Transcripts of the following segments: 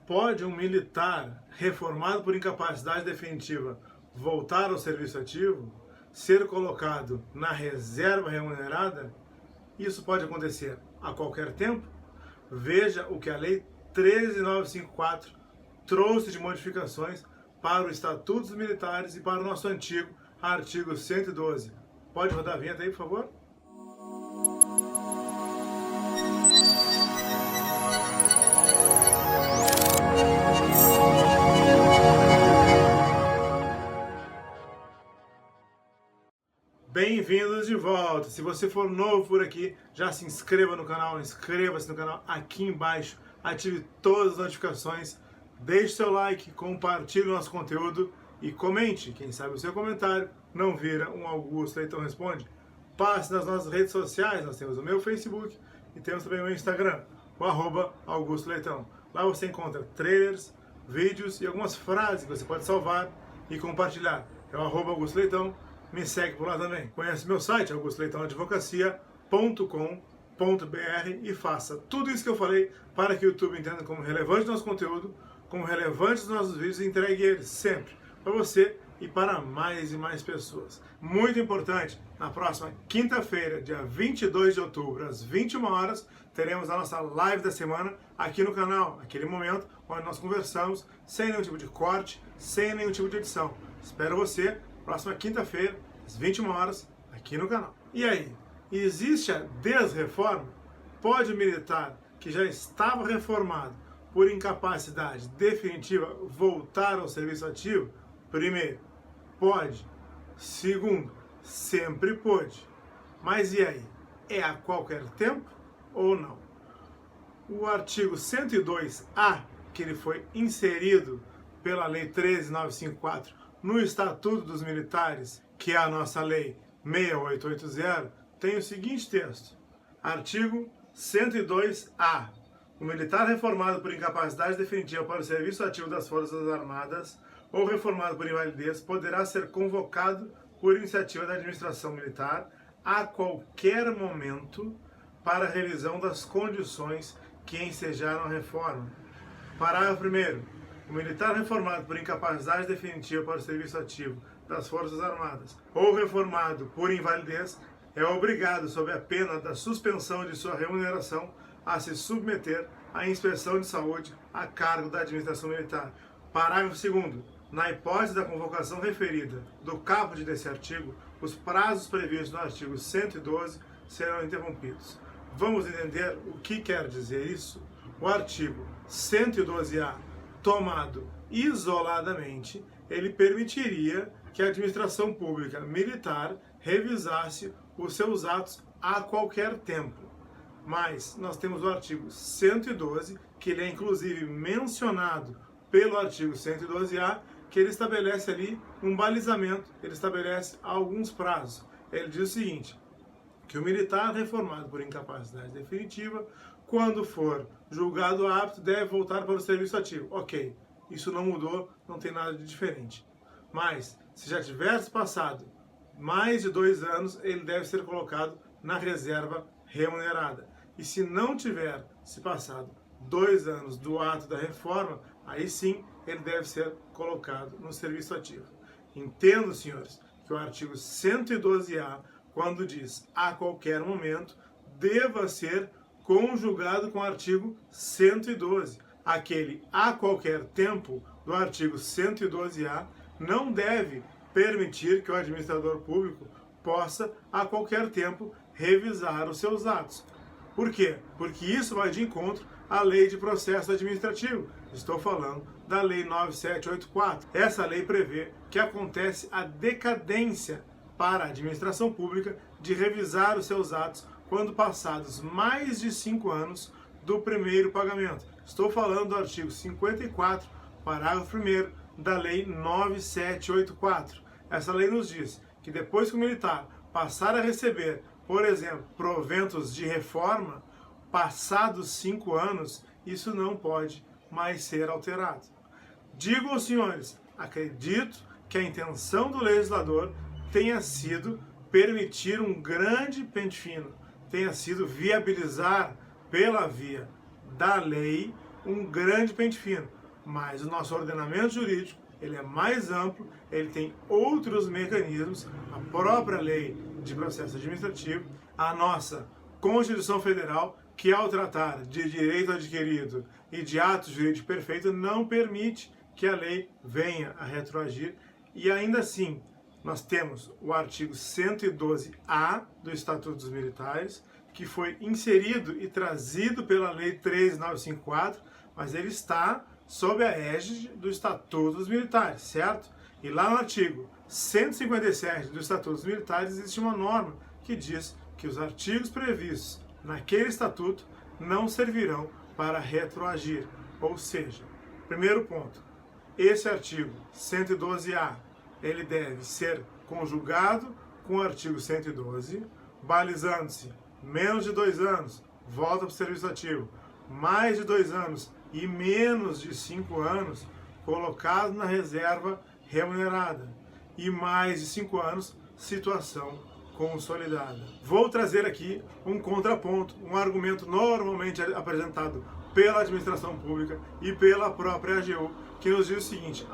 Pode um militar reformado por incapacidade definitiva voltar ao serviço ativo, ser colocado na reserva remunerada? Isso pode acontecer a qualquer tempo? Veja o que a Lei 13.954 trouxe de modificações para o Estatuto dos Militares e para o nosso antigo artigo 112. Pode rodar a vinheta aí, por favor? Bem-vindos de volta! Se você for novo por aqui, já se inscreva no canal, inscreva-se no canal aqui embaixo, ative todas as notificações, deixe seu like, compartilhe o nosso conteúdo e comente. Quem sabe o seu comentário não vira um Augusto Leitão Responde. Passe nas nossas redes sociais, nós temos o meu Facebook e temos também o meu Instagram, o @Augusto Leitão. Lá você encontra trailers, vídeos e algumas frases que você pode salvar e compartilhar. É o @Augusto Leitão. Me segue por lá também. Conhece meu site, augustoleitãoadvocacia.com.br, e faça tudo isso que eu falei para que o YouTube entenda como relevante o nosso conteúdo, como relevante os nossos vídeos e entregue eles sempre para você e para mais e mais pessoas. Muito importante, na próxima quinta-feira, dia 22 de outubro, às 21 horas, teremos a nossa live da semana aqui no canal, aquele momento onde nós conversamos sem nenhum tipo de corte, sem nenhum tipo de edição. Espero você próxima quinta-feira, às 21 horas, aqui no canal. E aí, existe a desreforma? Pode o militar que já estava reformado por incapacidade definitiva voltar ao serviço ativo? Primeiro, pode. Segundo, sempre pode. Mas e aí? É a qualquer tempo ou não? O artigo 102A, que ele foi inserido pela Lei 13.954, no Estatuto dos Militares, que é a nossa Lei 6880, tem o seguinte texto. Artigo 102A. O militar reformado por incapacidade definitiva para o serviço ativo das Forças Armadas ou reformado por invalidez poderá ser convocado por iniciativa da administração militar a qualquer momento para a revisão das condições que ensejaram a reforma. Parágrafo 1º. O militar reformado por incapacidade definitiva para o serviço ativo das Forças Armadas ou reformado por invalidez é obrigado, sob a pena da suspensão de sua remuneração, a se submeter à inspeção de saúde a cargo da administração militar. Parágrafo 2º. Na hipótese da convocação referida do caput desse artigo, os prazos previstos no artigo 112 serão interrompidos. Vamos entender o que quer dizer isso? O artigo 112A, tomado isoladamente, ele permitiria que a administração pública militar revisasse os seus atos a qualquer tempo. Mas nós temos o artigo 112, que ele é inclusive mencionado pelo artigo 112A, que ele estabelece ali um balizamento, ele estabelece alguns prazos. Ele diz o seguinte, que o militar reformado por incapacidade definitiva, quando for julgado apto, deve voltar para o serviço ativo. Ok, isso não mudou, não tem nada de diferente. Mas, se já tivesse passado mais de 2 anos, ele deve ser colocado na reserva remunerada. E se não tiver se passado 2 anos do ato da reforma, aí sim ele deve ser colocado no serviço ativo. Entendo, senhores, que o artigo 112A, quando diz a qualquer momento, deva ser conjugado com o artigo 112. Aquele a qualquer tempo do artigo 112A não deve permitir que o administrador público possa a qualquer tempo revisar os seus atos. Por quê? Porque isso vai de encontro à Lei de Processo Administrativo. Estou falando da Lei 9784. Essa lei prevê que acontece a decadência para a administração pública de revisar os seus atos quando passados mais de 5 anos do primeiro pagamento. Estou falando do artigo 54, parágrafo 1º da Lei 9784. Essa lei nos diz que depois que o militar passar a receber, por exemplo, proventos de reforma, passados 5 anos, isso não pode mais ser alterado. Digo aos senhores, acredito que a intenção do legislador tenha sido permitir um grande pente fino, tenha sido viabilizar pela via da lei um grande pente fino, mas o nosso ordenamento jurídico ele é mais amplo, ele tem outros mecanismos, a própria lei de processo administrativo, a nossa Constituição Federal, que ao tratar de direito adquirido e de ato jurídico perfeito, não permite que a lei venha a retroagir, e ainda assim nós temos o artigo 112A do Estatuto dos Militares, que foi inserido e trazido pela Lei 13.954, mas ele está sob a égide do Estatuto dos Militares, certo? E lá no artigo 157 do Estatuto dos Militares existe uma norma que diz que os artigos previstos naquele estatuto não servirão para retroagir. Ou seja, primeiro ponto, esse artigo 112A, ele deve ser conjugado com o artigo 112, balizando-se menos de 2 anos, volta para o serviço ativo, mais de 2 anos e menos de 5 anos, colocado na reserva remunerada, e mais de 5 anos, situação consolidada. Vou trazer aqui um contraponto, um argumento normalmente apresentado pela administração pública e pela própria AGU, que nos diz o seguinte: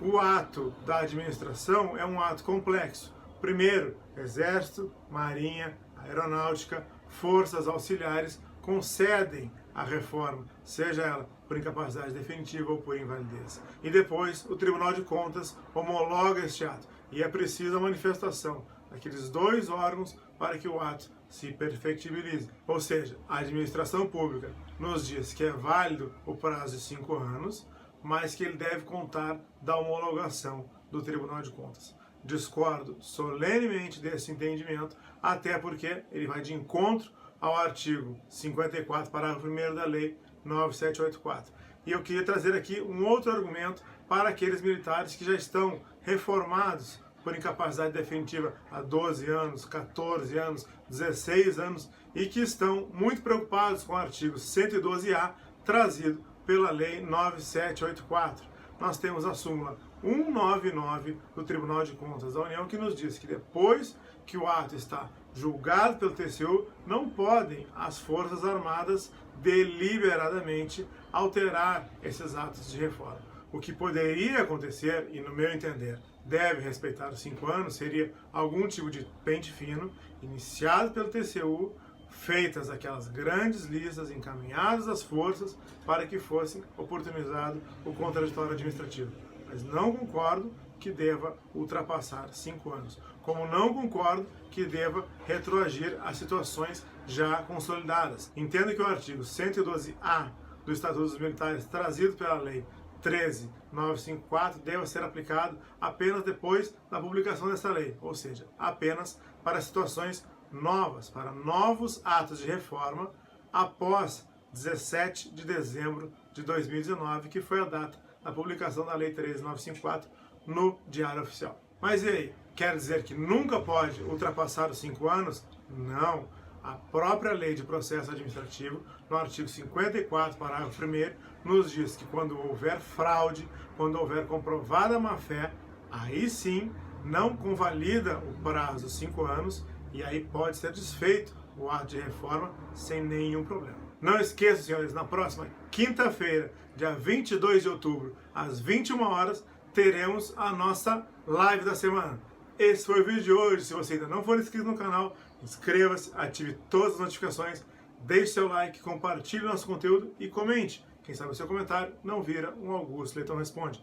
o ato da administração é um ato complexo. Primeiro, Exército, Marinha, Aeronáutica, Forças Auxiliares concedem a reforma, seja ela por incapacidade definitiva ou por invalidez. E depois, o Tribunal de Contas homologa este ato. E é preciso a manifestação daqueles 2 órgãos para que o ato se perfectibilize. Ou seja, a administração pública nos diz que é válido o prazo de 5 anos, mas que ele deve contar da homologação do Tribunal de Contas. Discordo solenemente desse entendimento, até porque ele vai de encontro ao artigo 54, parágrafo 1º da Lei 9.784. E eu queria trazer aqui um outro argumento para aqueles militares que já estão reformados por incapacidade definitiva há 12 anos, 14 anos, 16 anos e que estão muito preocupados com o artigo 112A trazido pela Lei 9.784. Nós temos a súmula 199 do Tribunal de Contas da União, que nos diz que depois que o ato está julgado pelo TCU, não podem as Forças Armadas deliberadamente alterar esses atos de reforma. O que poderia acontecer, e no meu entender deve respeitar os 5 anos, seria algum tipo de pente fino iniciado pelo TCU, feitas aquelas grandes listas encaminhadas às forças para que fosse oportunizado o contraditório administrativo. Mas não concordo que deva ultrapassar 5 anos. Como não concordo que deva retroagir a situações já consolidadas. Entendo que o artigo 112A do Estatuto dos Militares, trazido pela Lei 13.954, deva ser aplicado apenas depois da publicação dessa lei, ou seja, apenas para situações novas, para novos atos de reforma após 17 de dezembro de 2019, que foi a data da publicação da Lei 13.954 no Diário Oficial. Mas e aí? Quer dizer que nunca pode ultrapassar os 5 anos? Não. A própria Lei de Processo Administrativo, no artigo 54, parágrafo 1º, nos diz que quando houver fraude, quando houver comprovada má-fé, aí sim não convalida o prazo de 5 anos e aí pode ser desfeito o ato de reforma sem nenhum problema. Não esqueçam, senhores, na próxima quinta-feira, dia 22 de outubro, às 21 horas, teremos a nossa live da semana. Esse foi o vídeo de hoje. Se você ainda não for inscrito no canal, inscreva-se, ative todas as notificações, deixe seu like, compartilhe nosso conteúdo e comente. Quem sabe o seu comentário não vira um Augusto Leitão Responde.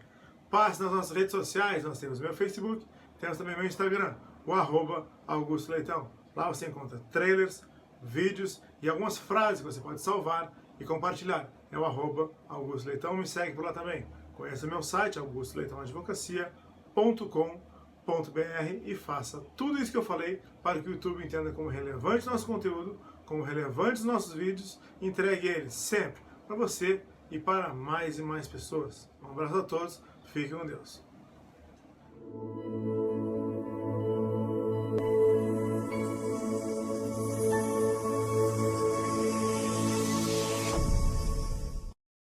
Passe nas nossas redes sociais, nós temos meu Facebook, temos também meu Instagram, o @Augusto Leitão. Lá você encontra trailers, vídeos e algumas frases que você pode salvar e compartilhar. É o @Augusto Leitão, me segue por lá também. Conheça meu site, augustoleitãoadvocacia.com.br e faça tudo isso que eu falei para que o YouTube entenda como relevante nosso conteúdo, como relevantes nossos vídeos, e entregue eles sempre para você e para mais e mais pessoas. Um abraço a todos, fiquem com Deus.